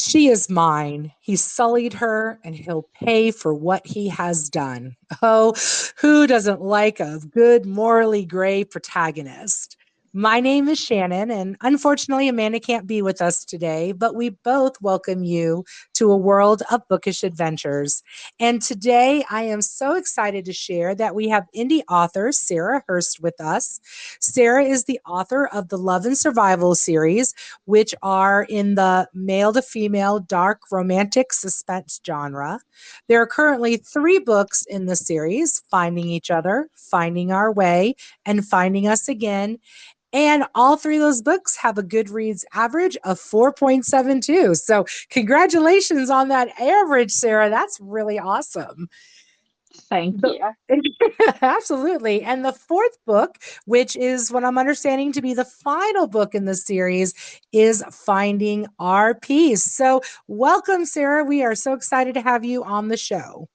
She is mine. He sullied her, and he'll pay for what he has done. Oh, who doesn't like a good, morally gray protagonist? My name is Shannon, and unfortunately, Amanda can't be with us today, but we both welcome you to a world of bookish adventures. And today, I am so excited to share that we have indie author Sarah Hurst with us. Sarah is the author of the Love and Survival series, which are in the male to female dark romantic suspense genre. There are currently three books in the series: Finding Each Other, Finding Our Way, and Finding Us Again. And all three of those books have a Goodreads average of 4.72. So, congratulations on that average, Sarah. That's really awesome. Thank The, you. absolutely. And the fourth book, which is what I'm understanding to be the final book in the series, is Finding Our Peace. So, welcome, Sarah. We are so excited to have you on the show.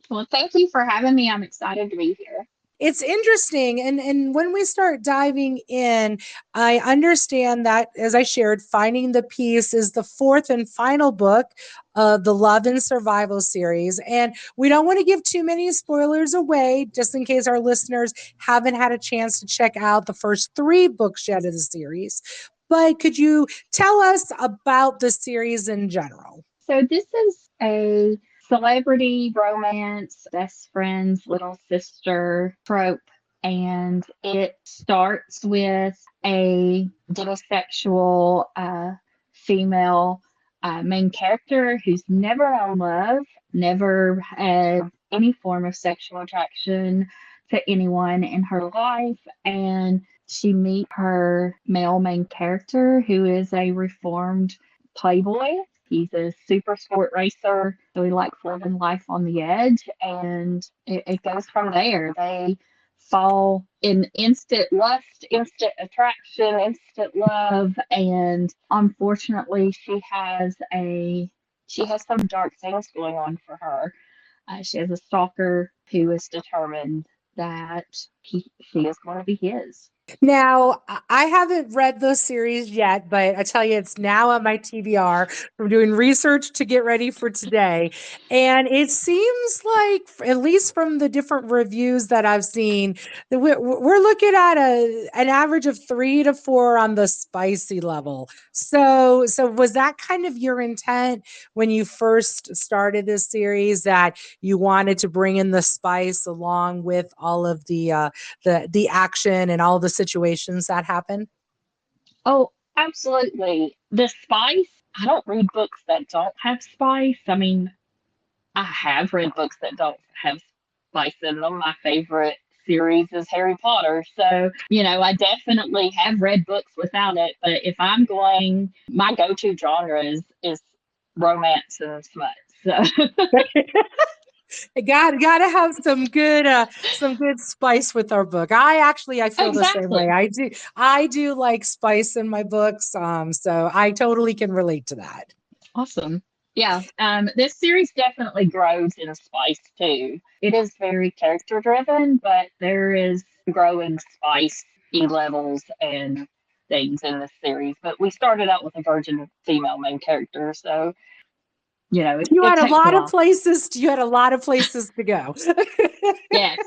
Well, thank you for having me. I'm excited to be here. It's interesting. And when we start diving in, I understand that, as I shared, Finding the Peace is the fourth and final book of the Love and Survival series. And we don't want to give too many spoilers away, just in case our listeners haven't had a chance to check out the first three books yet of the series. But could you tell us about the series in general? So, this is a celebrity romance, best friend's little sister trope. And it starts with a demisexual female main character who's never known love, never had any form of sexual attraction to anyone in her life. And she meets her male main character, who is a reformed playboy. He's a super sport racer, so he likes living life on the edge, and it goes from there. They fall in instant lust, instant attraction, instant love, and unfortunately, she has some dark things going on for her. She has a stalker who is determined that she is going to be his. Now, I haven't read those series yet, but I tell you, it's now on my TBR from doing research to get ready for today. And it seems like, at least from the different reviews that I've seen, that we're looking at an average of 3 to 4 on the spicy level. So was that kind of your intent when you first started this series, that you wanted to bring in the spice along with all of the action and all the situations that happen? Oh, absolutely. The spice, I don't read books that don't have spice. I mean, I have read books that don't have spice in them. My favorite series is Harry Potter. So, I definitely have read books without it. But if I'm going, my go to genre is romance and smut. So, Gotta have some good spice with our book. I feel the same way. exactly. I do like spice in my books. So I totally can relate to that. Awesome. Yeah, this series definitely grows in spice too. It is very character driven, but there is growing spice levels and things in this series. But we started out with a virgin female main character, so You it had a takes a lot of while. places. You had a lot of places to go. Yes,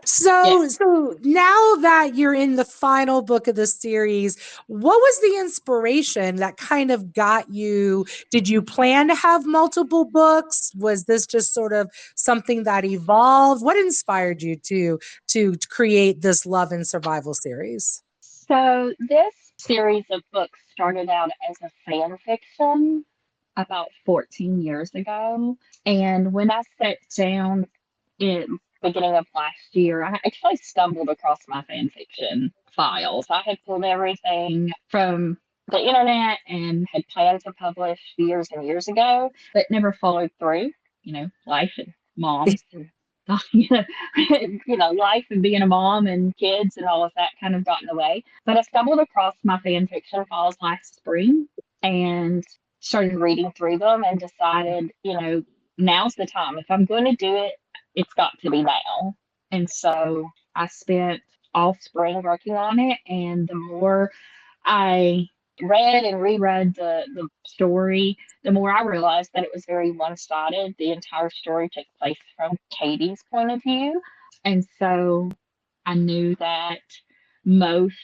So, yes. so now that you're in the final book of the series, what was the inspiration that kind of got you? Did you plan to have multiple books? Was this just sort of something that evolved? What inspired you to create this Love and Survival series? So this series of books started out as a fan fiction about 14 years ago, and when I sat down in beginning of last year, I actually stumbled across my fan fiction files. I had pulled everything from the internet and had planned to publish years and years ago, but never followed through. Life and moms and you know, life and being a mom and kids and all of that kind of got in the way. But I stumbled across my fan fiction files last spring and started reading through them and decided, now's the time. If I'm going to do it, it's got to be now. And so I spent all spring working on it. And the more I read and reread the story, the more I realized that it was very one sided. The entire story took place from Katie's point of view. And so I knew that most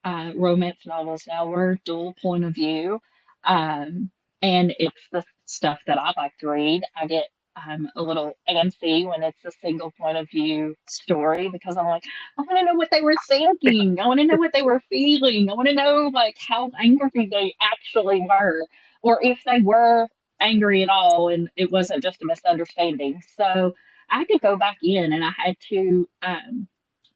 romance novels now were dual point of view. Um, and it's the stuff that I like to read. I get a little antsy when it's a single point of view story because I'm like, I want to know what they were thinking. I want to know what they were feeling. I want to know like how angry they actually were, or if they were angry at all and it wasn't just a misunderstanding. So I had to go back in and I had to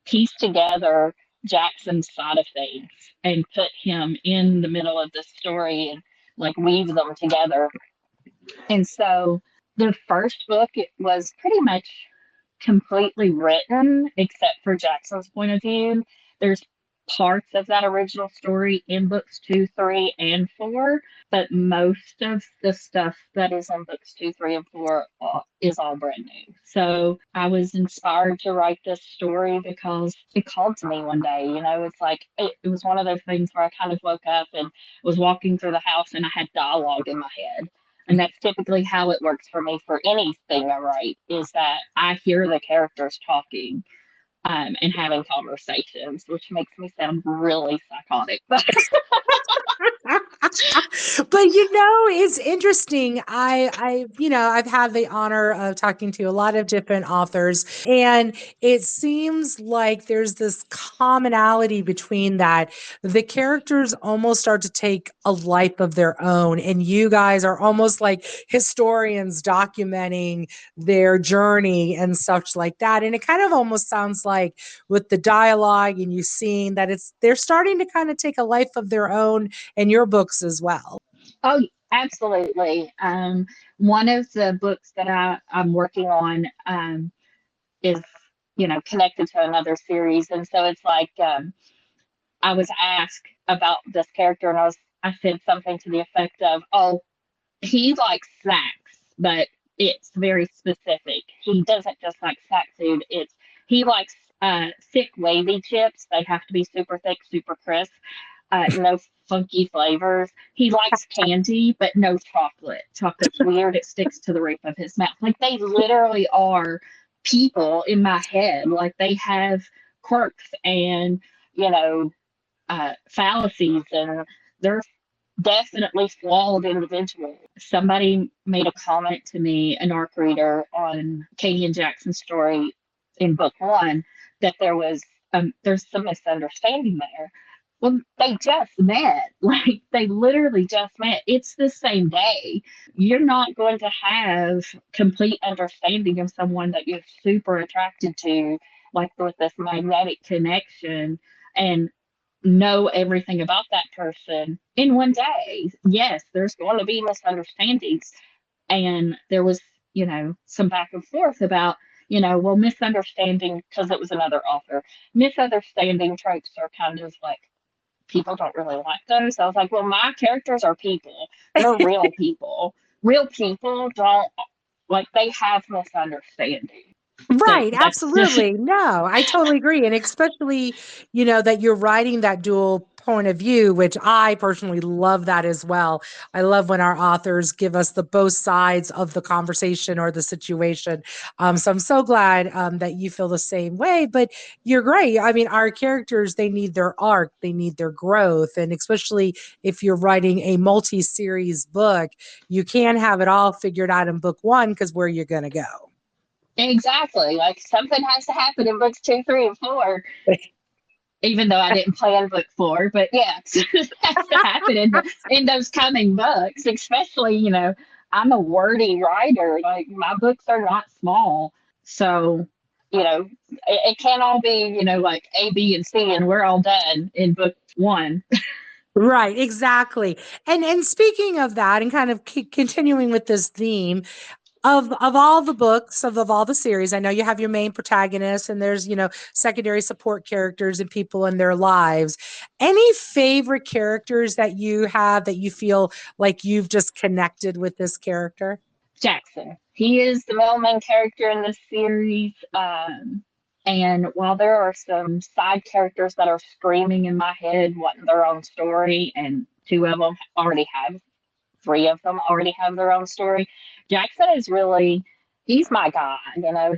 piece together Jackson's side of things and put him in the middle of the story and like weave them together. And so the first book, it was pretty much completely written except for Jackson's point of view. There's parts of that original story in books 2, 3, and 4, but most of the stuff that is in books 2, 3, and 4 is all brand new. So I was inspired to write this story because it called to me one day. You know, it's like it was one of those things where I kind of woke up and was walking through the house and I had dialogue in my head. And that's typically how it works for me for anything I write, is that I hear the characters talking and having conversations, which makes me sound really psychotic. But it's interesting. I've had the honor of talking to a lot of different authors, and it seems like there's this commonality between that. The characters almost start to take a life of their own, and you guys are almost like historians documenting their journey and such like that. And it kind of almost sounds like with the dialogue and you seeing that they're starting to kind of take a life of their own in your books as well. Oh, absolutely. One of the books that I'm working on is, connected to another series. And so it's like I was asked about this character and I said something to the effect of, oh, he likes snacks, but it's very specific. He doesn't just like snack food. He likes thick wavy chips. They have to be super thick, super crisp, no funky flavors. He likes candy, but no chocolate. Chocolate's weird. It sticks to the roof of his mouth. Like they literally are people in my head. Like they have quirks and, fallacies, and they're definitely flawed individuals. Somebody made a comment to me, an ARC reader, on Katie and Jackson's story in book 1, that there's some misunderstanding there. Well, they just met. Like they literally just met. It's the same day. You're not going to have complete understanding of someone that you're super attracted to, like with this magnetic connection, and know everything about that person in one day. Yes, there's going to be misunderstandings. And there was, some back and forth about, well, misunderstanding, because it was another author, misunderstanding tropes are kind of like, people don't really like those. I was like, well, my characters are people. They're real people. Real people don't, like, they have misunderstanding. Right, That's absolutely. No, I totally agree. And especially, that you're writing that dual point of view, which I personally love that as well. I love when our authors give us the both sides of the conversation or the situation. So I'm so glad that you feel the same way. But you're great. I mean, our characters, they need their arc, they need their growth. And especially if you're writing a multi-series book, you can't have it all figured out in book 1 because where you're going to go. exactly, like something has to happen in books 2, 3, and 4, even though I didn't plan book 4. But yeah, it has to happen in those coming books. Especially, I'm a wordy writer. Like my books are not small, so it can't all be like A, B, and C, and we're all done in book 1. Right, exactly. And speaking of that, and kind of continuing with this theme of all the books of all the series, I know you have your main protagonist, and there's secondary support characters and people in their lives. Any favorite characters that you have that you feel like you've just connected with this character? Jackson. He is the main character in this series. And while there are some side characters that are screaming in my head wanting their own story, and two of them already have, three of them already have their own story. Jackson is really, he's my guy.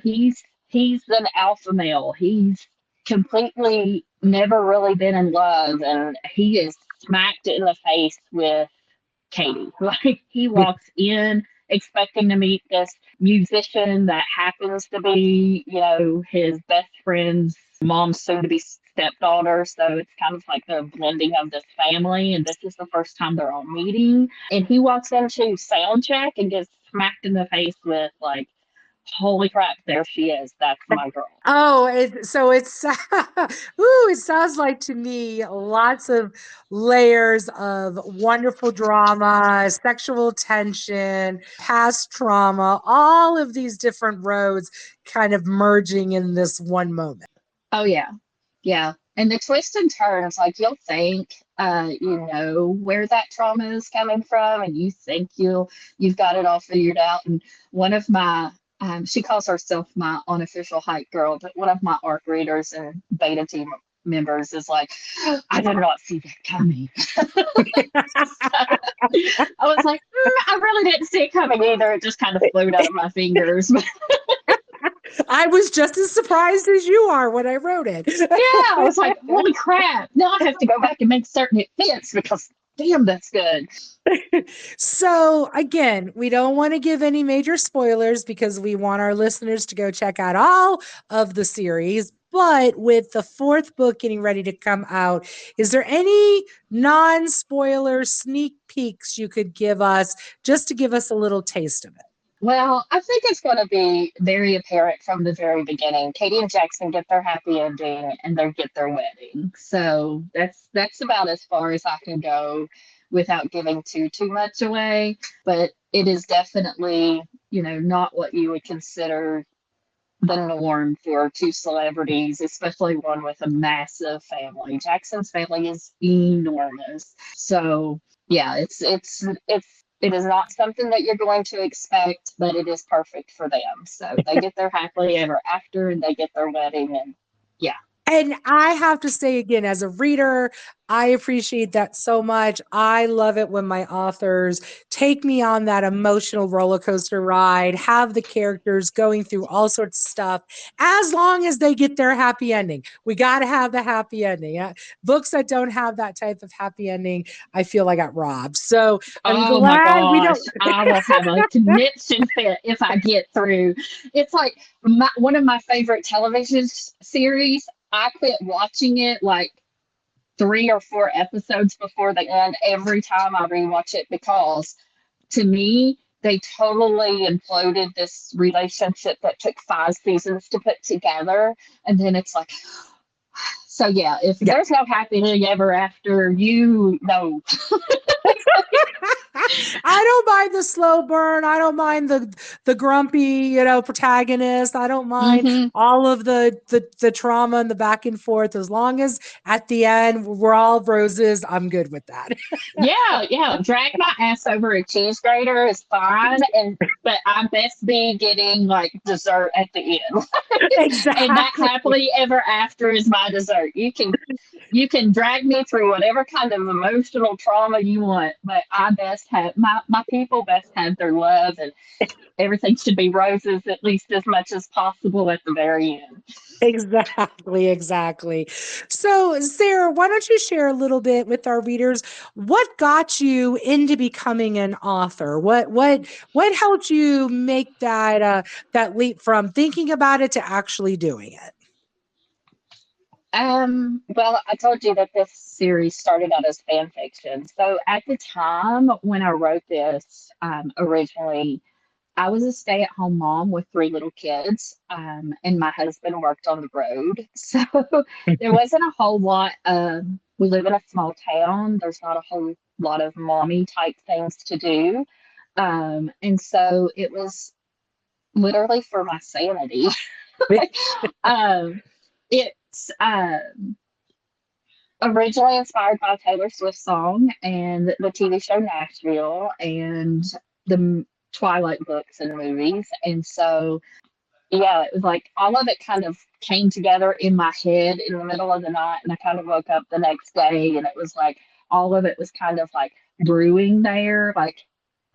He's an alpha male. He's completely never really been in love, and he is smacked in the face with Katie. Like he walks in expecting to meet this musician that happens to be, his best friend's mom's soon to be stepdaughter. So it's kind of like the blending of this family. And this is the first time they're all meeting. And he walks into sound check and gets smacked in the face with like, holy crap, there she is. That's my girl. Oh, so it's ooh, it sounds like to me lots of layers of wonderful drama, sexual tension, past trauma, all of these different roads kind of merging in this one moment. Oh yeah. Yeah. And the twists and turns, like you'll think where that trauma is coming from, and you think you've got it all figured out. And one of my she calls herself my unofficial hype girl, but one of my ARC readers and beta team members is like, I did not see that coming. I was like, I really didn't see it coming either. It just kind of flew out of my fingers. I was just as surprised as you are when I wrote it. Yeah, I was like, holy crap. Now I have to go back and make certain it fits because damn, that's good. So again, we don't want to give any major spoilers because we want our listeners to go check out all of the series. But with the fourth book getting ready to come out, is there any non-spoiler sneak peeks you could give us just to give us a little taste of it? Well, I think it's going to be very apparent from the very beginning. Katie and Jackson get their happy ending and they get their wedding. So that's about as far as I can go without giving too much away. But it is definitely, not what you would consider the norm for two celebrities, especially one with a massive family. Jackson's family is enormous. So yeah, it is not something that you're going to expect, but it is perfect for them. So they get their happily ever after and they get their wedding, and yeah. And I have to say again, as a reader, I appreciate that so much. I love it when my authors take me on that emotional roller coaster ride, have the characters going through all sorts of stuff, as long as they get their happy ending. We got to have the happy ending. Books that don't have that type of happy ending, I feel I got robbed. So I'm glad we don't. I will have a conniption fit if I get through. It's like one of my favorite television series. I quit watching it like 3 or 4 episodes before the end every time I rewatch it because to me, they totally imploded this relationship that took 5 seasons to put together. And then it's like, so yeah, if there's no happy ever after, I don't mind the slow burn. I don't mind the grumpy, protagonist. I don't mind all of the trauma and the back and forth. As long as at the end we're all roses, I'm good with that. Yeah. Drag my ass over a cheese grater is fine, but I best be getting like dessert at the end. Exactly. And that happily ever after is my dessert. You can drag me through whatever kind of emotional trauma you want, but I best have my people best have their love, and everything should be roses at least as much as possible at the very end. Exactly. So, Sarah, why don't you share a little bit with our readers what got you into becoming an author? What helped you make that leap from thinking about it to actually doing it? Well, I told you that this series started out as fan fiction. So at the time when I wrote this, originally, I was a stay-at-home mom with 3 little kids, and my husband worked on the road. So there wasn't a whole lot of, we live in a small town. There's not a whole lot of mommy type things to do. And so it was literally for my sanity. um, it's originally inspired by Taylor Swift's song and the TV show Nashville and the Twilight books and movies. And so, yeah, it was like all of it kind of came together in my head in the middle of the night. And I kind of woke up the next day and it was like, all of it was kind of like brewing there, like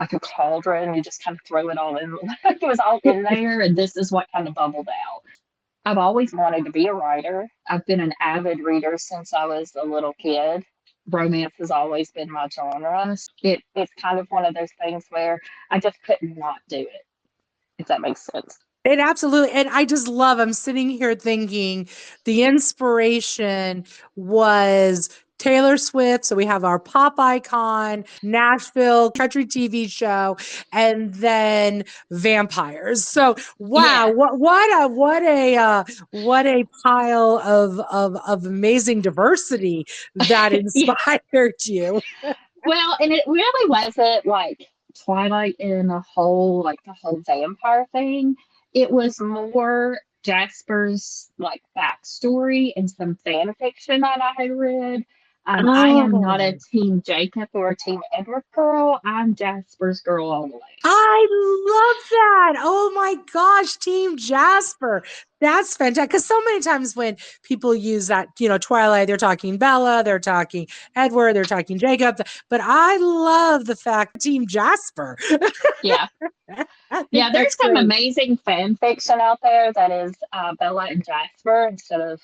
a cauldron. You just kind of throw it all in. Like it was all in there, and this is what kind of bubbled out. I've always wanted to be a writer. I've been an avid reader since I was a little kid. Romance has always been my genre. It's kind of one of those things where I just couldn't not do it, if that makes sense. It absolutely, and I just love, I'm sitting here thinking the inspiration was Taylor Swift. So we have our pop icon, Nashville country TV show, and then vampires. So wow, Yeah. what a pile of amazing diversity that Yeah. inspired you. Well, and it really wasn't like Twilight in a whole, like the whole vampire thing. It was more Jasper's like backstory and some fan fiction that I had read. I am not a Oh. Team Jacob or a Team Edward girl. I'm Jasper's girl all the way. I love that. Oh my gosh, Team Jasper. That's fantastic. Because so many times when people use that, Twilight, they're talking Bella, they're talking Edward, they're talking Jacob. But I love the fact Team Jasper. Yeah. I think Yeah, that's there's some great. amazing fan fiction out there that is Bella and Jasper instead of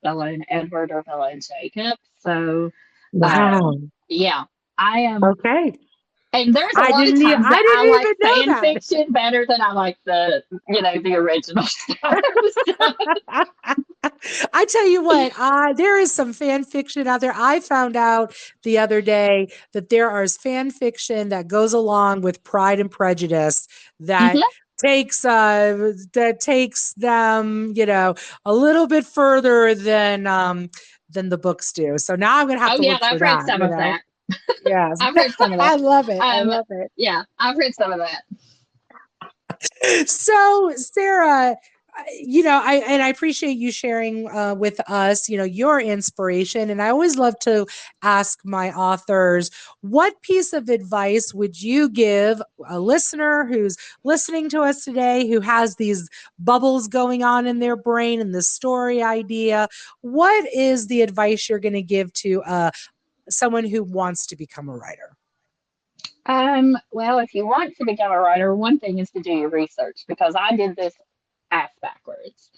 Bella and Edward or Bella and Jacob. So, Wow. yeah, I am. Okay. And there's a lot of times I that I didn't like even know fan that. fiction better than I like the original stuff. I tell you what, there is some fan fiction out there. I found out the other day that there is fan fiction that goes along with Pride and Prejudice that Mhm. takes them, a little bit further than the books do. So now I'm gonna have Oh to yeah, look for I've read that, some of that. Yes. I've read some of that. I love it. I Um, love it. yeah, I've read some of that. So Sarah, I appreciate you sharing with us, your inspiration. And I always love to ask my authors, what piece of advice would you give a listener who's listening to us today, who has these bubbles going on in their brain and the story idea? What is the advice you're going to give to someone who wants to become a writer? Well, if you want to become a writer, one thing is to do your research because I did this ass backwards.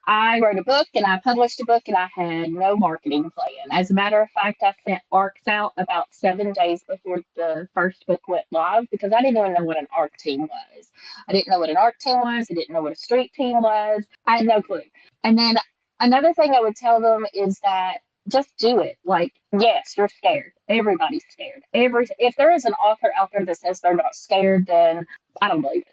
I wrote a book and I published a book and I had no marketing plan. As a matter of fact, I sent ARCs out about 7 days before the first book went live because I didn't even know what an ARC team was. I didn't know what an ARC team was. I didn't know what a street team was. I had no clue. And then another thing I would tell them is that just do it. Like, yes, you're scared. Everybody's scared. If there is an author out there that says they're not scared, then I don't believe it.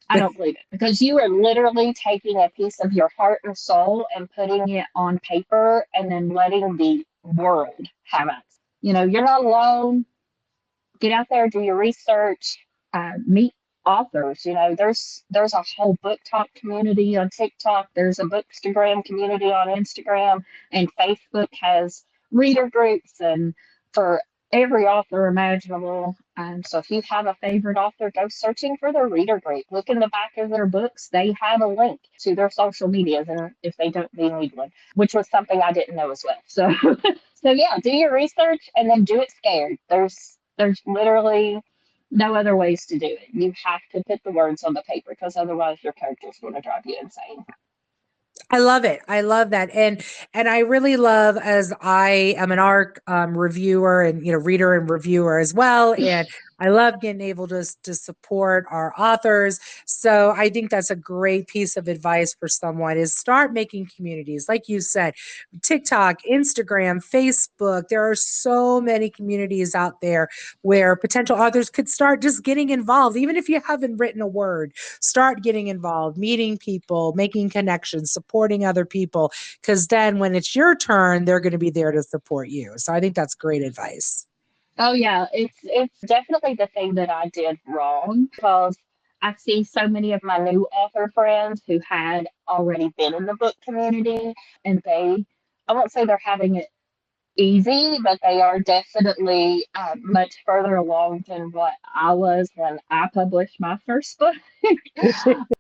I don't believe it because you are literally taking a piece of your heart and soul and putting it on paper and then letting the world have it. You're not alone. Get out there, do your research, meet authors. There's a whole book talk community on TikTok. There's a bookstagram community on Instagram, and Facebook has reader groups and for every author imaginable. So if you have a favorite author, go searching for their reader group. Look in the back of their books. They have a link to their social medias, and if they don't, they need one, which was something I didn't know as well. So, so yeah, do your research and then do it scared. There's literally no other ways to do it. You have to put the words on the paper because otherwise your character's going to drive you insane. I love it. I love that. And I really love, as I am an ARC reviewer and, reader and reviewer as well. And I love getting able to support our authors. So I think that's a great piece of advice for someone is start making communities. Like you said, TikTok, Instagram, Facebook, there are so many communities out there where potential authors could start just getting involved. Even if you haven't written a word, start getting involved, meeting people, making connections, supporting other people, because then when it's your turn, they're going to be there to support you. So I think that's great advice. Oh yeah, it's definitely the thing that I did wrong because I see so many of my new author friends who had already been in the book community and I won't say they're having it easy, but they are definitely much further along than what I was when I published my first book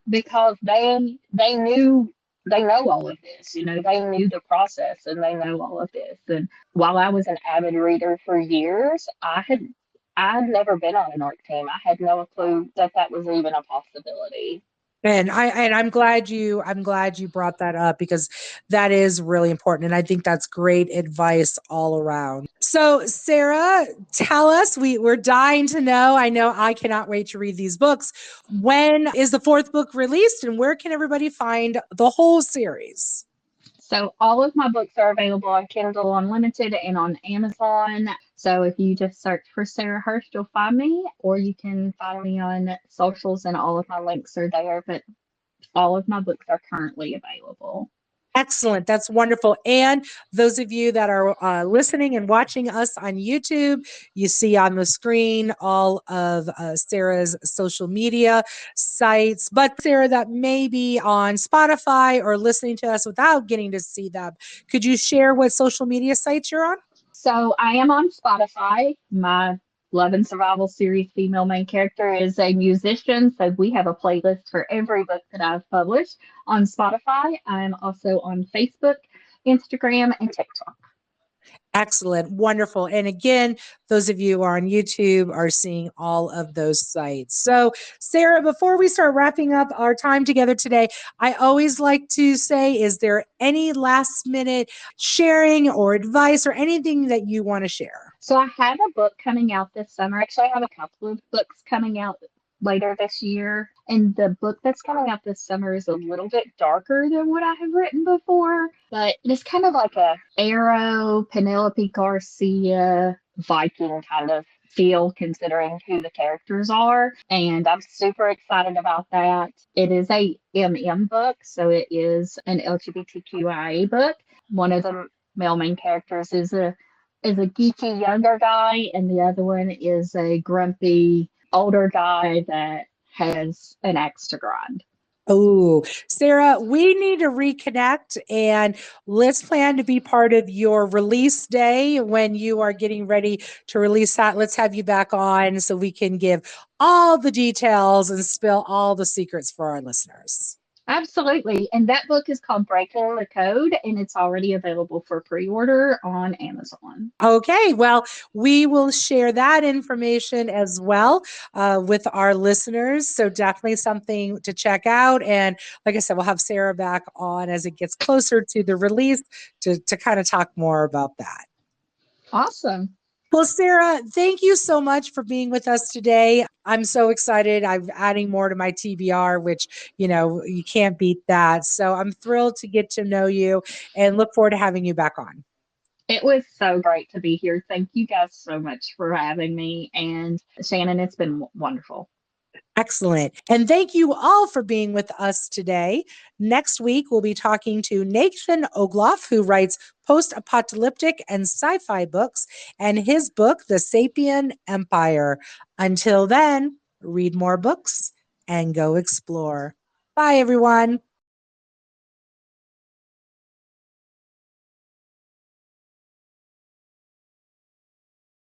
because they knew they know all of this. You know, they knew the process and they know all of this. And while I was an avid reader for years, I'd never been on an art team. I had no clue that that was even a possibility. And I'm glad you brought that up because that is really important. And I think that's great advice all around. So Sarah, tell us, we're dying to know. I know I cannot wait to read these books. When is the fourth book released and where can everybody find the whole series? So all of my books are available on Kindle Unlimited and on Amazon. So if you just search for Sarah Hurst, you'll find me, or you can find me on socials, and all of my links are there. But all of my books are currently available. Excellent. That's wonderful. And those of you that are listening and watching us on YouTube, you see on the screen all of Sarah's social media sites. But Sarah, that may be on Spotify or listening to us without getting to see them. Could you share what social media sites you're on? So I am on Spotify. My Love and Survival series female main character is a musician. So we have a playlist for every book that I've published on Spotify. I'm also on Facebook, Instagram, and TikTok. Excellent. Wonderful. And again, those of you who are on YouTube are seeing all of those sites. So, Sarah, before we start wrapping up our time together today, I always like to say, is there any last minute sharing or advice or anything that you want to share? So I have a book coming out this summer. Actually, I have a couple of books coming out later this year. And the book that's coming out this summer is a little bit darker than what I have written before, but it's kind of like a Arrow, Penelope Garcia, Viking kind of feel considering who the characters are. And I'm super excited about that. It is a MM book, so it is an LGBTQIA book. One of the male main characters is a geeky younger guy, and the other one is a grumpy older guy that has an axe to grind. Oh, Sarah, we need to reconnect and let's plan to be part of your release day when you are getting ready to release that. Let's have you back on so we can give all the details and spill all the secrets for our listeners. Absolutely. And that book is called Breaking the Code, and it's already available for pre order on Amazon. Okay, well, we will share that information as well with our listeners. So, definitely something to check out. And like I said, we'll have Sarah back on as it gets closer to the release to kind of talk more about that. Awesome. Well, Sarah, thank you so much for being with us today. I'm so excited. I'm adding more to my TBR, which, you can't beat that. So I'm thrilled to get to know you and look forward to having you back on. It was so great to be here. Thank you guys so much for having me. And Shannon, it's been wonderful. Excellent. And thank you all for being with us today. Next week, we'll be talking to Nathan Ogloff, who writes post-apocalyptic and sci-fi books, and his book, The Sapien Empire. Until then, read more books and go explore. Bye, everyone.